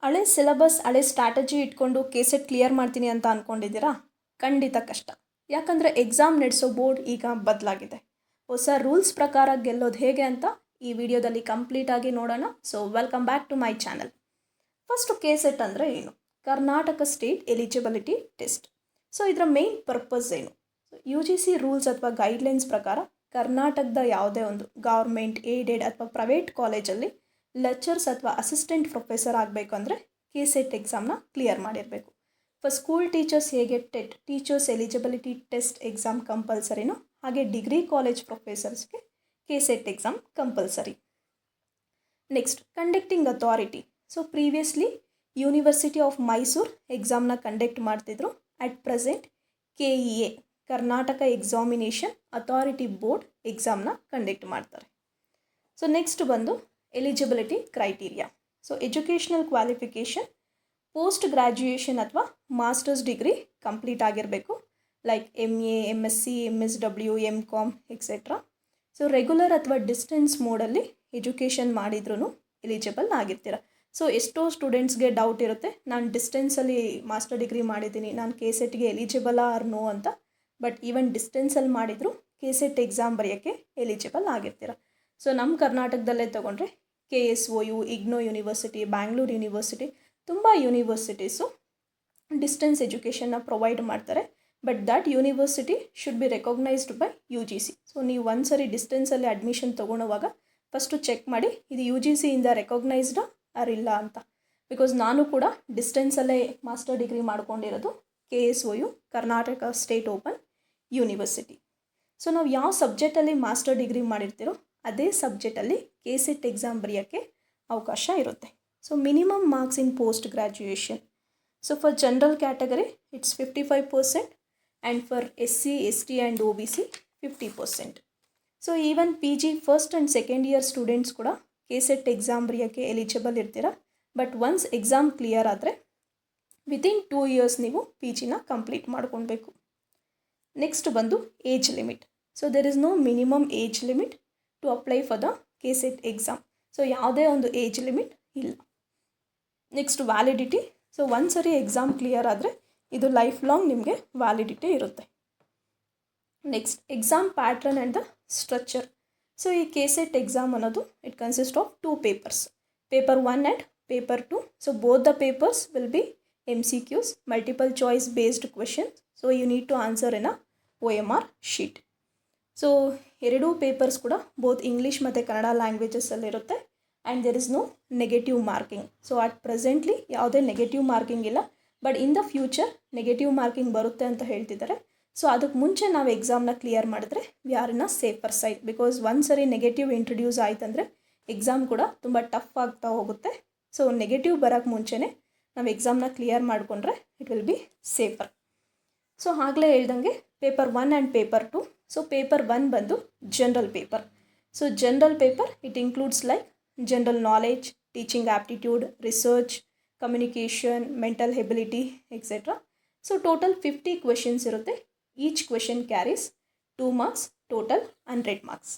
ಹಳೆ ಸಿಲೆಬಸ್ ಹಳೆ ಸ್ಟ್ರಾಟಜಿ ಇಟ್ಕೊಂಡು ಕೆಸೆಟ್ ಕ್ಲಿಯರ್ ಮಾಡ್ತೀನಿ ಅಂತ ಅಂದ್ಕೊಂಡಿದ್ದೀರಾ? ಖಂಡಿತ ಕಷ್ಟ. ಯಾಕಂದರೆ ಎಕ್ಸಾಮ್ ನಡೆಸೋ ಬೋರ್ಡ್ ಈಗ ಬದಲಾಗಿದೆ. ಹೊಸ ರೂಲ್ಸ್ ಪ್ರಕಾರ ಗೆಲ್ಲೋದು ಹೇಗೆ ಅಂತ ಈ ವಿಡಿಯೋದಲ್ಲಿ ಕಂಪ್ಲೀಟಾಗಿ ನೋಡೋಣ. So welcome back to my channel. First KSET ಅಂದರೆ ಏನು? Karnataka state eligibility test. So ಇದರ ಮೇನ್ ಪರ್ಪಸ್ ಏನು? ಯು ಜಿ ಸಿ ರೂಲ್ಸ್ ಅಥವಾ ಗೈಡ್ಲೈನ್ಸ್ ಪ್ರಕಾರ ಕರ್ನಾಟಕದ ಯಾವುದೇ ಒಂದು ಗೌರ್ಮೆಂಟ್ ಏಡೆಡ್ ಅಥವಾ ಪ್ರೈವೇಟ್ ಕಾಲೇಜಲ್ಲಿ ಲೆಕ್ಚರ್ಸ್ ಅಥವಾ ಅಸಿಸ್ಟೆಂಟ್ ಪ್ರೊಫೆಸರ್ ಆಗಬೇಕು ಅಂದರೆ ಕೆಸೆಟ್ ಎಕ್ಸಾಮ್ನ ಕ್ಲಿಯರ್ ಮಾಡಿರಬೇಕು. ಫಾರ್ ಸ್ಕೂಲ್ ಟೀಚರ್ಸ್ ಹೇಗೆ ಟೀಚರ್ಸ್ ಎಲಿಜಿಬಿಲಿಟಿ ಟೆಸ್ಟ್ ಎಕ್ಸಾಮ್ ಕಂಪಲ್ಸರಿನೋ ಹಾಗೆ ಡಿಗ್ರಿ ಕಾಲೇಜ್ ಪ್ರೊಫೆಸರ್ಸ್ಗೆ ಕೆಸೆಟ್ ಎಕ್ಸಾಮ್ ಕಂಪಲ್ಸರಿ. Next, conducting authority. So previously university of Mysore ಎಕ್ಸಾಮ್ನ ಕಂಡಕ್ಟ್ ಮಾಡ್ತಿದ್ರು. At present KEA Karnataka examination authority board ಎಕ್ಸಾಮ್ನ ಕಂಡಕ್ಟ್ ಮಾಡ್ತಾರೆ. ಸೊ ನೆಕ್ಸ್ಟ್ ಬಂದು eligibility criteria. So educational qualification post graduation ಅಥವಾ ಮಾಸ್ಟರ್ಸ್ ಡಿಗ್ರಿ ಕಂಪ್ಲೀಟ್ ಆಗಿರಬೇಕು. Like MA, MSc, MSW, MCom etcetera. So regular ಅಥವಾ distance ಮೋಡಲ್ಲಿ education ಮಾಡಿದ್ರೂ ಎಲಿಜಿಬಲ್ ಆಗಿರ್ತೀರ. ಸೊ ಎಷ್ಟೋ ಸ್ಟೂಡೆಂಟ್ಸ್ಗೆ ಡೌಟ್ ಇರುತ್ತೆ, ನಾನು ಡಿಸ್ಟೆನ್ಸಲ್ಲಿ ಮಾಸ್ಟರ್ ಡಿಗ್ರಿ ಮಾಡಿದ್ದೀನಿ, ನಾನು ಕೆಸೆಟ್ಗೆ ಎಲಿಜಿಬಲ್ ಆರ್ ನೋ ಅಂತ. ಬಟ್ ಈವನ್ ಡಿಸ್ಟೆನ್ಸಲ್ಲಿ ಮಾಡಿದರೂ ಕೆಸೆಟ್ ಎಕ್ಸಾಮ್ ಬರೆಯೋಕ್ಕೆ ಎಲಿಜಿಬಲ್ ಆಗಿರ್ತೀರ. ಸೊ ನಮ್ಮ ಕರ್ನಾಟಕದಲ್ಲೇ ತೊಗೊಂಡ್ರೆ KSOU, IGNOU university, Bangalore university, ತುಂಬ ಯೂನಿವರ್ಸಿಟೀಸು ಡಿಸ್ಟೆನ್ಸ್ ಎಜುಕೇಷನ್ನ ಪ್ರೊವೈಡ್ ಮಾಡ್ತಾರೆ. But that university should be recognised by UGC. So ನೀವು ಒಂದ್ಸರಿ ಡಿಸ್ಟೆನ್ಸಲ್ಲಿ ಅಡ್ಮಿಷನ್ ತೊಗೊಳೋವಾಗ ಫಸ್ಟು ಚೆಕ್ ಮಾಡಿ ಇದು UGC ಇಂದ ರೆಕಗ್ನೈಸ್ಡ್ ಆರ್ ಇಲ್ಲ ಅಂತ. ಬಿಕಾಸ್ ನಾನು ಕೂಡ ಡಿಸ್ಟೆನ್ಸಲ್ಲೇ ಮಾಸ್ಟರ್ ಡಿಗ್ರಿ ಮಾಡ್ಕೊಂಡಿರೋದು KSOU Karnataka state open university. So ನಾವು ಯಾವ ಸಬ್ಜೆಕ್ಟಲ್ಲಿ ಮಾಸ್ಟರ್ ಡಿಗ್ರಿ ಮಾಡಿರ್ತೀರೋ ಅದೇ ಸಬ್ಜೆಕ್ಟಲ್ಲಿ ಕೆಸೆಟ್ ಎಕ್ಸಾಮ್ ಬರೆಯೋಕ್ಕೆ ಅವಕಾಶ ಇರುತ್ತೆ. So minimum marks in post graduation. So for general category it's 55% and for SC, ST and OBC 50%. So even PG first and second year students ಕೂಡ KSET exam ಬರೆಯೋಕ್ಕೆ eligible ಇರ್ತೀರ. But once exam clear ಆದರೆ within 2 years ನೀವು PGನ complete ಮಾಡ್ಕೊಳ್ಬೇಕು. Next ಬಂದು age limit. So there is no minimum age limit to apply for the KSET exam. So ಯಾವುದೇ ಒಂದು ಏಜ್ ಲಿಮಿಟ್ ಇಲ್ಲ. Next validity. ಸೊ ಒಂದ್ಸರಿ ಎಕ್ಸಾಮ್ ಕ್ಲಿಯರ್ ಆದರೆ ಇದು ಲೈಫ್ ಲಾಂಗ್ ನಿಮಗೆ ವ್ಯಾಲಿಡಿಟಿ ಇರುತ್ತೆ. Next, exam pattern and the structure. So ಈ KSET exam ಅನ್ನೋದು it consist of 2 papers, paper 1 and paper 2. So both the papers will be MCQs, multiple choice based questions. So you need to answer in a OMR sheet. So ಎರಡೂ papers ಕೂಡ both English ಮತ್ತು ಕನ್ನಡ ಲ್ಯಾಂಗ್ವೇಜಸಲ್ಲಿರುತ್ತೆ. And there is no negative marking. So at presently ಯಾವುದೇ negative marking ಇಲ್ಲ. But in the future negative marking ಬರುತ್ತೆ ಅಂತ ಹೇಳ್ತಿದ್ದಾರೆ. So ಅದಕ್ಕೆ ಮುಂಚೆ ನಾವು ಎಕ್ಸಾಮ್ನ ಕ್ಲಿಯರ್ ಮಾಡಿದ್ರೆ we are in a safer side. Because ಒಂದ್ಸರಿ ನೆಗೆಟಿವ್ ಇಂಟ್ರೊಡ್ಯೂಸ್ ಆಯ್ತಂದರೆ ಎಕ್ಸಾಮ್ ಕೂಡ ತುಂಬ ಟಫ್ ಆಗ್ತಾ ಹೋಗುತ್ತೆ. ಸೊ ನೆಗೆಟಿವ್ ಬರೋಕ್ಕೆ ಮುಂಚೆನೇ ನಾವು ಎಕ್ಸಾಮ್ನ ಕ್ಲಿಯರ್ ಮಾಡಿಕೊಂಡ್ರೆ it will be safer. So ಆಗಲೇ ಹೇಳ್ದಂಗೆ paper 1 and paper 2. So paper 1 ಬಂದು general paper. So general paper it includes like general knowledge, teaching aptitude, research, communication, mental ability etcetera. So total 50 questions ಇರುತ್ತೆ. Each question carries 2 marks, total 100 marks.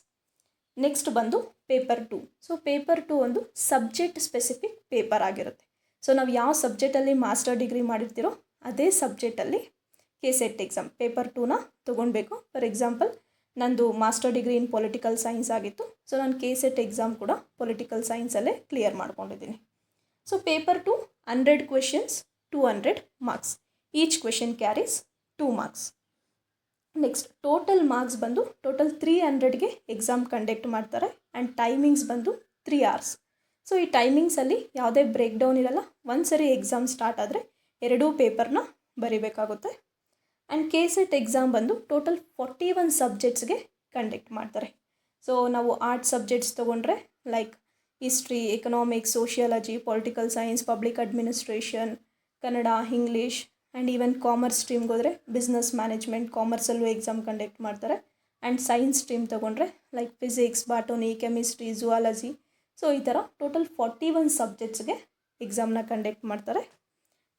Next ಬಂದು paper 2. So paper 2 ಒಂದು subject specific paper ಆಗಿರುತ್ತೆ. So ನಾವು ಯಾವ ಸಬ್ಜೆಕ್ಟಲ್ಲಿ master degree ಮಾಡಿರ್ತೀರೋ ಅದೇ ಸಬ್ಜೆಕ್ಟಲ್ಲಿ KSET exam paper 2ನ ತೊಗೊಳ್ಬೇಕು. For example ನಂದು master degree in political science ಆಗಿತ್ತು. ಸೊ ನಾನು ಕೆಸೆಟ್ ಎಕ್ಸಾಮ್ ಕೂಡ ಪೊಲಿಟಿಕಲ್ ಸೈನ್ಸಲ್ಲೇ ಕ್ಲಿಯರ್ ಮಾಡ್ಕೊಂಡಿದ್ದೀನಿ. So paper 2 100 questions, 200 marks. Each question carries 2 marks. Next total marks ಬಂದು ಟೋಟಲ್ 300ಗೆ ಎಕ್ಸಾಮ್ ಕಂಡಕ್ಟ್ ಮಾಡ್ತಾರೆ. And timings ಬಂದು 3 hours. So ಈ ಟೈಮಿಂಗ್ಸಲ್ಲಿ ಯಾವುದೇ ಬ್ರೇಕ್ ಡೌನ್ ಇರಲ್ಲ. ಒಂದ್ಸರಿ ಎಕ್ಸಾಮ್ ಸ್ಟಾರ್ಟ್ ಆದರೆ ಎರಡೂ ಪೇಪರ್ನ ಬರಿಬೇಕಾಗುತ್ತೆ. ಆ್ಯಂಡ್ ಕೆಸೆಟ್ ಎಕ್ಸಾಮ್ ಬಂದು ಟೋಟಲ್ 41 ಸಬ್ಜೆಕ್ಟ್ಸ್ಗೆ ಕಂಡಕ್ಟ್ ಮಾಡ್ತಾರೆ. ಸೊ ನಾವು ಆರ್ಟ್ ಸಬ್ಜೆಕ್ಟ್ಸ್ ತೊಗೊಂಡ್ರೆ like history, economics, sociology, political science, public administration, Kannada, English. And even commerce ಸ್ಟ್ರೀಮ್ಗೆ ಹೋದರೆ ಬಿಸ್ನೆಸ್ ಮ್ಯಾನೇಜ್ಮೆಂಟ್, ಕಾಮರ್ಸಲ್ಲೂ ಎಕ್ಸಾಮ್ ಕಂಡಕ್ಟ್ ಮಾಡ್ತಾರೆ. ಆ್ಯಂಡ್ ಸೈನ್ಸ್ ಸ್ಟ್ರೀಮ್ ತೊಗೊಂಡ್ರೆ like physics, botany, chemistry, zoology. So ಈ ಥರ ಟೋಟಲ್ 41 ಸಬ್ಜೆಕ್ಟ್ಸ್ಗೆ ಎಕ್ಸಾಮ್ನ ಕಂಡಕ್ಟ್ ಮಾಡ್ತಾರೆ.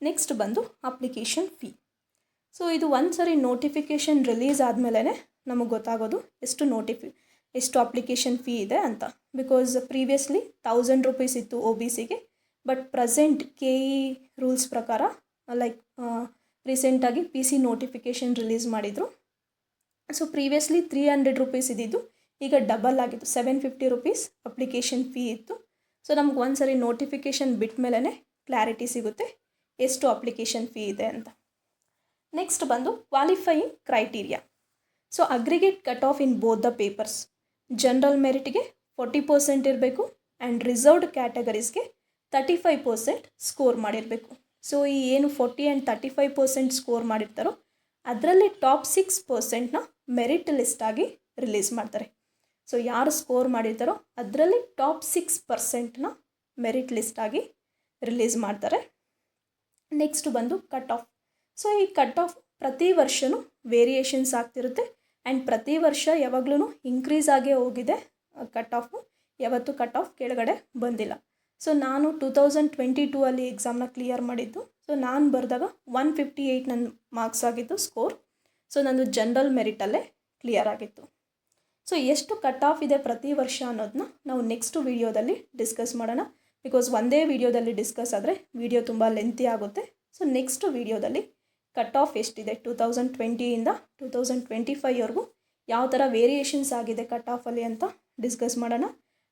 ನೆಕ್ಸ್ಟ್ ಬಂದು ಅಪ್ಲಿಕೇಶನ್ ಫೀ. ಸೊ ಇದು ಒಂದು ಸರಿ ನೋಟಿಫಿಕೇಷನ್ ರಿಲೀಸ್ ಆದಮೇಲೆ ನಮಗೆ ಗೊತ್ತಾಗೋದು ಎಷ್ಟು ಅಪ್ಲಿಕೇಶನ್ ಫೀ ಇದೆ ಅಂತ. ಬಿಕಾಸ್ ಪ್ರೀವಿಯಸ್ಲಿ 1000 rupees ಇತ್ತು OBCಗೆ, but present K E rules ಪ್ರಕಾರ ಲೈಕ್ ರೀಸೆಂಟಾಗಿ ಪಿ ಸಿ ನೋಟಿಫಿಕೇಷನ್ ರಿಲೀಸ್ ಮಾಡಿದರು. ಸೊ ಪ್ರೀವಿಯಸ್ಲಿ 300 ರೂಪೀಸ್ ಇದ್ದಿದ್ದು ಈಗ ಡಬಲ್ ಆಗಿತ್ತು, 750 ರೂಪೀಸ್ ಅಪ್ಲಿಕೇಶನ್ ಫೀ ಇತ್ತು. ಸೊ ನಮ್ಗೆ ಒಂದು ಸರಿ ನೋಟಿಫಿಕೇಷನ್ ಬಿಟ್ಟ ಮೇಲೇ ಕ್ಲಾರಿಟಿ ಸಿಗುತ್ತೆ ಎಷ್ಟು ಅಪ್ಲಿಕೇಶನ್ ಫೀ ಇದೆ ಅಂತ. ನೆಕ್ಸ್ಟ್ ಬಂದು qualifying criteria. So aggregate cut off in both the papers. General ಮೆರಿಟ್ಗೆ 40% ಇರಬೇಕು ಆ್ಯಂಡ್ ರಿಸರ್ವ್ಡ್ ಕ್ಯಾಟಗರೀಸ್ಗೆ 35% ಸ್ಕೋರ್ ಮಾಡಿರಬೇಕು. ಸೊ ಈ ಏನು 40 ಆ್ಯಂಡ್ 35% ಸ್ಕೋರ್ ಮಾಡಿರ್ತಾರೋ ಅದರಲ್ಲಿ ಟಾಪ್ 6%ನ ಮೆರಿಟ್ ಲಿಸ್ಟಾಗಿ ರಿಲೀಸ್ ಮಾಡ್ತಾರೆ. ಸೊ ಯಾರು ಸ್ಕೋರ್ ಮಾಡಿರ್ತಾರೋ ಅದರಲ್ಲಿ ಟಾಪ್ 6%ನ ಮೆರಿಟ್ ಲಿಸ್ಟಾಗಿ ರಿಲೀಸ್ ಮಾಡ್ತಾರೆ. ನೆಕ್ಸ್ಟ್ ಬಂದು ಕಟ್ ಆಫ್. ಸೊ ಈ ಕಟ್ ಆಫ್ ಪ್ರತಿ ವರ್ಷವೂ ವೇರಿಯೇಷನ್ಸ್ ಆಗ್ತಿರುತ್ತೆ ಆ್ಯಂಡ್ ಪ್ರತಿ ವರ್ಷ ಯಾವಾಗಲೂ ಇನ್ಕ್ರೀಸ್ ಆಗೇ ಹೋಗಿದೆ ಕಟ್ ಆಫು. ಯಾವತ್ತೂ ಕಟ್ ಆಫ್ ಕೆಳಗಡೆ ಬಂದಿಲ್ಲ. ಸೊ ನಾನು 2022 ಅಲ್ಲಿ ಎಕ್ಸಾಮ್ನ ಕ್ಲಿಯರ್ ಮಾಡಿದ್ದು. ಸೊ ನಾನು ಬರೆದಾಗ 158 ನನ್ನ ಮಾರ್ಕ್ಸ್ ಆಗಿತ್ತು ಸ್ಕೋರ್. ಸೊ ನಂದು ಜನರಲ್ ಮೆರಿಟಲ್ಲೇ ಕ್ಲಿಯರ್ ಆಗಿತ್ತು. ಸೊ ಎಷ್ಟು ಕಟ್ ಆಫ್ ಇದೆ ಪ್ರತಿ ವರ್ಷ ಅನ್ನೋದನ್ನ ನಾವು ನೆಕ್ಸ್ಟ್ ವೀಡಿಯೋದಲ್ಲಿ ಡಿಸ್ಕಸ್ ಮಾಡೋಣ. ಬಿಕಾಸ್ ಒಂದೇ ವೀಡಿಯೋದಲ್ಲಿ ಡಿಸ್ಕಸ್ ಆದರೆ ವೀಡಿಯೋ ತುಂಬ ಲೆಂತಿ ಆಗುತ್ತೆ. ಸೊ ನೆಕ್ಸ್ಟ್ ವೀಡಿಯೋದಲ್ಲಿ ಕಟ್ ಆಫ್ ಎಷ್ಟಿದೆ 2020ಇಂದ 2025ವರೆಗೂ ಯಾವ ಥರ ವೇರಿಯೇಷನ್ಸ್ ಆಗಿದೆ ಕಟ್ ಆಫಲ್ಲಿ ಅಂತ ಡಿಸ್ಕಸ್ ಮಾಡೋಣ.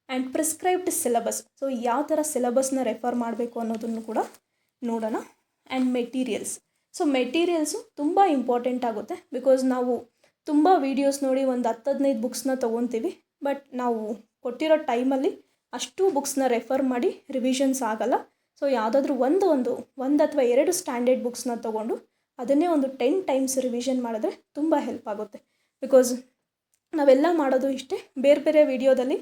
ಆ್ಯಂಡ್ ಪ್ರಿಸ್ಕ್ರೈಬ್ಡ್ ಸಿಲೆಬಸ್, ಸೊ ಯಾವ ಥರ ಸಿಲೆಬಸ್ನ ರೆಫರ್ ಮಾಡಬೇಕು ಅನ್ನೋದನ್ನು ಕೂಡ ನೋಡೋಣ. And materials. ಸೊ ಮೆಟೀರಿಯಲ್ಸು ತುಂಬ ಇಂಪಾರ್ಟೆಂಟ್ ಆಗುತ್ತೆ. ಬಿಕಾಸ್ ನಾವು ತುಂಬ ವೀಡಿಯೋಸ್ ನೋಡಿ ಒಂದು 10-15 ಬುಕ್ಸ್ನ ತೊಗೊತೀವಿ. ಬಟ್ ನಾವು ಕೊಟ್ಟಿರೋ ಟೈಮಲ್ಲಿ ಅಷ್ಟು ಬುಕ್ಸ್ನ ರೆಫರ್ ಮಾಡಿ ರಿವಿಷನ್ಸ್ ಆಗಲ್ಲ. ಸೊ ಯಾವುದಾದ್ರೂ ಒಂದು ಅಥವಾ 2 ಸ್ಟ್ಯಾಂಡರ್ಡ್ ಬುಕ್ಸ್ನ ತೊಗೊಂಡು ಅದನ್ನೇ ಒಂದು 10 ಟೈಮ್ಸ್ ರಿವಿಷನ್ ಮಾಡಿದ್ರೆ ತುಂಬ ಹೆಲ್ಪ್ ಆಗುತ್ತೆ. ಬಿಕಾಸ್ ನಾವೆಲ್ಲ ಮಾಡೋದು ಇಷ್ಟೇ, ಬೇರೆ ಬೇರೆ ವೀಡಿಯೋದಲ್ಲಿ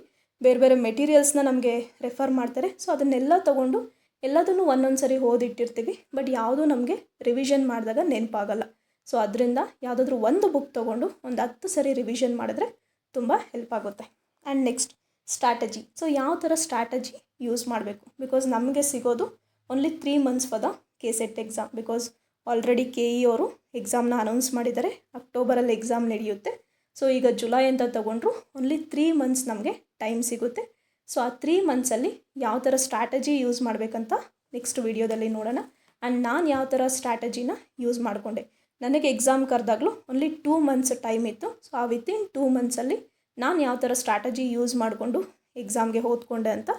ಬೇರೆ ಬೇರೆ ಮೆಟೀರಿಯಲ್ಸ್ನ ನಮಗೆ ರೆಫರ್ ಮಾಡ್ತಾರೆ. ಸೊ ಅದನ್ನೆಲ್ಲ ತೊಗೊಂಡು ಎಲ್ಲದನ್ನು ಒಂದೊಂದು ಸರಿ ಓದಿಟ್ಟಿರ್ತೀವಿ. ಬಟ್ ಯಾವುದೂ ನಮಗೆ ರಿವಿಷನ್ ಮಾಡಿದಾಗ ನೆನಪಾಗಲ್ಲ. ಸೊ ಅದರಿಂದ ಯಾವುದಾದ್ರೂ ಒಂದು ಬುಕ್ ತೊಗೊಂಡು ಒಂದು 10 ಸರಿ ರಿವಿಷನ್ ಮಾಡಿದ್ರೆ ತುಂಬ ಹೆಲ್ಪ್ ಆಗುತ್ತೆ. And next strategy. ಸೊ ಯಾವ ಥರ ಸ್ಟ್ರಾಟಜಿ ಯೂಸ್ ಮಾಡಬೇಕು. ಬಿಕಾಸ್ ನಮಗೆ ಸಿಗೋದು only 3 months for the KCET exam. Because already KE ಅವರು ಎಕ್ಸಾಮ್ನ ಅನೌನ್ಸ್ ಮಾಡಿದ್ದಾರೆ. ಅಕ್ಟೋಬರಲ್ಲಿ ಎಕ್ಸಾಮ್ ನಡೆಯುತ್ತೆ. ಸೊ ಈಗ ಜುಲೈ ಅಂತ ತೊಗೊಂಡ್ರು ಓನ್ಲಿ 3 ಮಂತ್ಸ್ ನಮಗೆ ಟೈಮ್ ಸಿಗುತ್ತೆ. ಸೊ ಆ 3 ಮಂತ್ಸಲ್ಲಿ ಯಾವ ಥರ ಸ್ಟ್ರಾಟಜಿ ಯೂಸ್ ಮಾಡಬೇಕಂತ ನೆಕ್ಸ್ಟ್ ವೀಡಿಯೋದಲ್ಲಿ ನೋಡೋಣ. ಆ್ಯಂಡ್ ನಾನು ಯಾವ ಥರ ಸ್ಟ್ರಾಟಜಿನ ಯೂಸ್ ಮಾಡಿಕೊಂಡೆ. ನನಗೆ ಎಕ್ಸಾಮ್ ಕರೆದಾಗಲೂ ಓನ್ಲಿ 2 ಮಂತ್ಸ್ ಟೈಮ್ ಇತ್ತು. ಸೊ ಆ ವಿತಿನ್ 2 ಮಂತ್ಸಲ್ಲಿ ನಾನು ಯಾವ ಥರ ಸ್ಟ್ರಾಟಜಿ ಯೂಸ್ ಮಾಡಿಕೊಂಡು ಎಕ್ಸಾಮ್ಗೆ ಓದ್ಕೊಂಡೆ ಅಂತ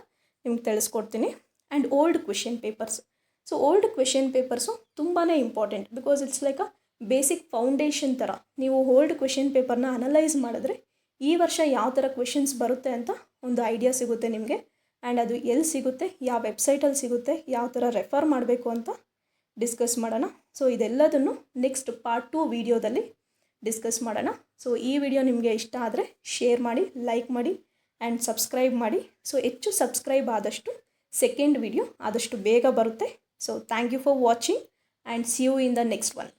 ನಿಮ್ಗೆ ತಿಳಿಸ್ಕೊಡ್ತೀನಿ. And old question papers. So old question papers ತುಂಬಾ important. Because it's like a basic foundation ಥರ. ನೀವು ಓಲ್ಡ್ ಕ್ವೆಶ್ಚನ್ ಪೇಪರ್ನ ಅನಲೈಸ್ ಮಾಡಿದ್ರೆ ಈ ವರ್ಷ ಯಾವ ಥರ ಕ್ವೆಶನ್ಸ್ ಬರುತ್ತೆ ಅಂತ ಒಂದು ಐಡಿಯಾ ಸಿಗುತ್ತೆ ನಿಮಗೆ. ಆ್ಯಂಡ್ ಅದು ಎಲ್ಲಿ ಸಿಗುತ್ತೆ, ಯಾವ ವೆಬ್ಸೈಟಲ್ಲಿ ಸಿಗುತ್ತೆ, ಯಾವ ಥರ ರೆಫರ್ ಮಾಡಬೇಕು ಅಂತ ಡಿಸ್ಕಸ್ ಮಾಡೋಣ. ಸೊ ಇದೆಲ್ಲದನ್ನು ನೆಕ್ಸ್ಟ್ ಪಾರ್ಟ್ 2 ವೀಡಿಯೋದಲ್ಲಿ ಡಿಸ್ಕಸ್ ಮಾಡೋಣ. ಸೊ ಈ ವಿಡಿಯೋ ನಿಮಗೆ ಇಷ್ಟ ಆದರೆ ಶೇರ್ ಮಾಡಿ, ಲೈಕ್ ಮಾಡಿ ಆ್ಯಂಡ್ ಸಬ್ಸ್ಕ್ರೈಬ್ ಮಾಡಿ. ಸೊ ಹೆಚ್ಚು ಸಬ್ಸ್ಕ್ರೈಬ್ ಆದಷ್ಟು ಸೆಕೆಂಡ್ ವಿಡಿಯೋ ಆದಷ್ಟು ಬೇಗ ಬರುತ್ತೆ. So thank you for watching and see you in the next one.